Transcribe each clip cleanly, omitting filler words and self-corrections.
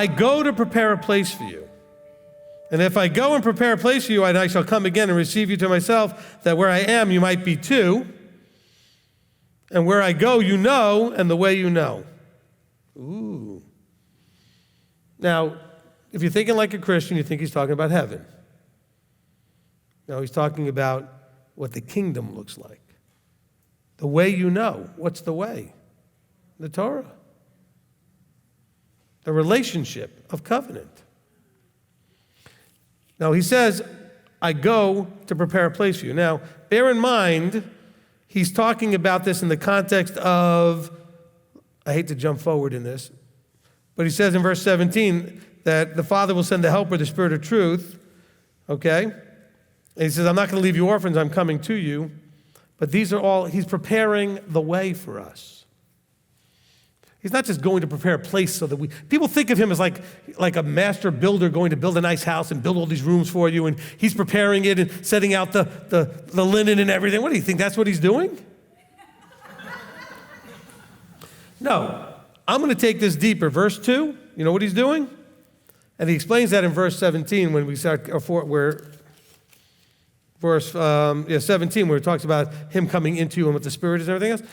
I go to prepare a place for you. And if I go and prepare a place for you, I shall come again and receive you to myself, that where I am, you might be too. And where I go, you know, and the way you know. Ooh. Now, if you're thinking like a Christian, you think he's talking about heaven. No, he's talking about what the kingdom looks like. The way you know. What's the way? The Torah. The relationship of covenant. Now, he says, I go to prepare a place for you. Now, bear in mind, he's talking about this in the context of, I hate to jump forward in this, but he says in verse 17 that the Father will send the Helper, the Spirit of truth, okay? And he says, I'm not going to leave you orphans, I'm coming to you. But these are all, he's preparing the way for us. He's not just going to prepare a place so that people think of him as like a master builder going to build a nice house and build all these rooms for you, and he's preparing it and setting out the linen and everything. What do you think, that's what he's doing? No, I'm going to take this deeper. Verse 2, you know what he's doing? And he explains that in verse 17 when we start, verse 17, where it talks about him coming into you and what the Spirit is and everything else.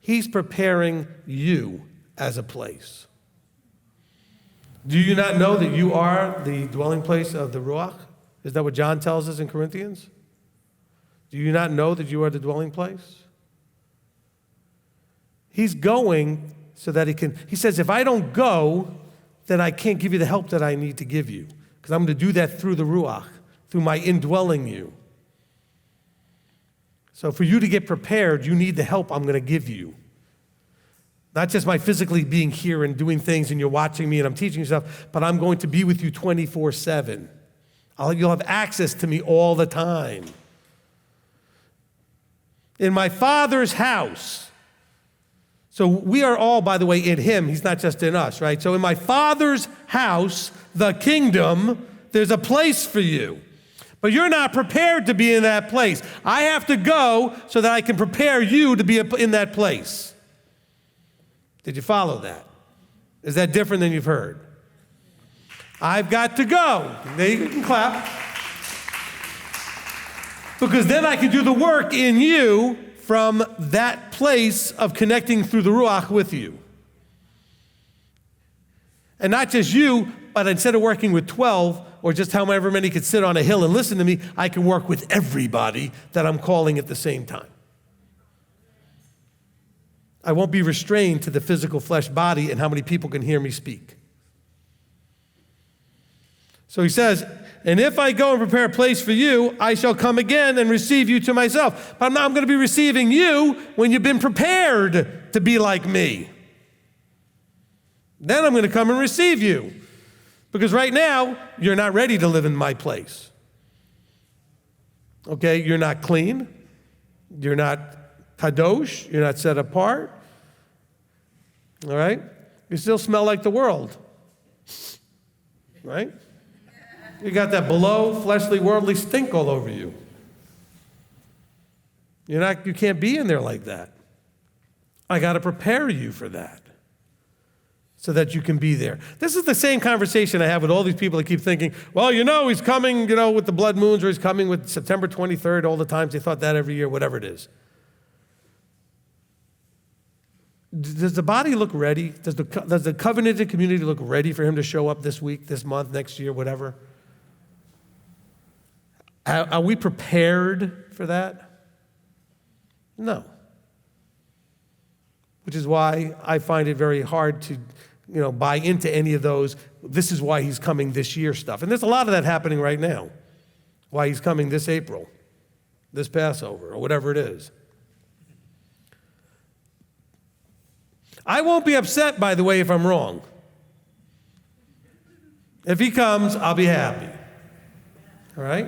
He's preparing you as a place. Do you not know that you are the dwelling place of the Ruach? Is that what John tells us in Corinthians? Do you not know that you are the dwelling place? He's going so that he says, if I don't go, then I can't give you the help that I need to give you, because I'm going to do that through the Ruach, through my indwelling you. So for you to get prepared, you need the help I'm going to give you. Not just my physically being here and doing things and you're watching me and I'm teaching you stuff, but I'm going to be with you 24/7. You'll have access to me all the time. In my Father's house. So we are all, by the way, in him. He's not just in us, right? So in my Father's house, the kingdom, there's a place for you. But you're not prepared to be in that place. I have to go so that I can prepare you to be in that place. Did you follow that? Is that different than you've heard? I've got to go. There you can clap. Because then I can do the work in you from that place of connecting through the Ruach with you. And not just you, but instead of working with 12, or just however many could sit on a hill and listen to me, I can work with everybody that I'm calling at the same time. I won't be restrained to the physical flesh body and how many people can hear me speak. So he says, and if I go and prepare a place for you, I shall come again and receive you to myself. But I'm going to be receiving you when you've been prepared to be like me. Then I'm going to come and receive you. Because right now, you're not ready to live in my place. Okay, you're not clean. You're not kadosh. You're not set apart. All right? You still smell like the world. Right? You got that below fleshly, worldly stink all over you. You can't be in there like that. I got to prepare you for that so that you can be there. This is the same conversation I have with all these people that keep thinking, well, he's coming, with the blood moons, or he's coming with September 23rd, all the times they thought that every year, whatever it is. Does the body look ready? Does the covenanted community look ready for him to show up this week, this month, next year, whatever? Are we prepared for that? No. Which is why I find it very hard to, buy into any of those, this is why he's coming this year stuff. And there's a lot of that happening right now. Why he's coming this April, this Passover, or whatever it is. I won't be upset, by the way, if I'm wrong. If he comes, I'll be happy. All right?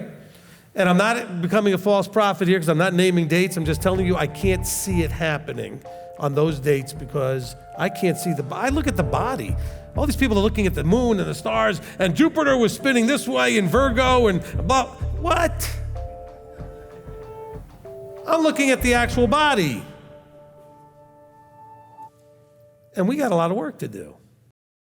And I'm not becoming a false prophet here because I'm not naming dates. I'm just telling you I can't see it happening on those dates because I can't see I look at the body. All these people are looking at the moon and the stars, and Jupiter was spinning this way in Virgo and blah. What? I'm looking at the actual body. And we got a lot of work to do.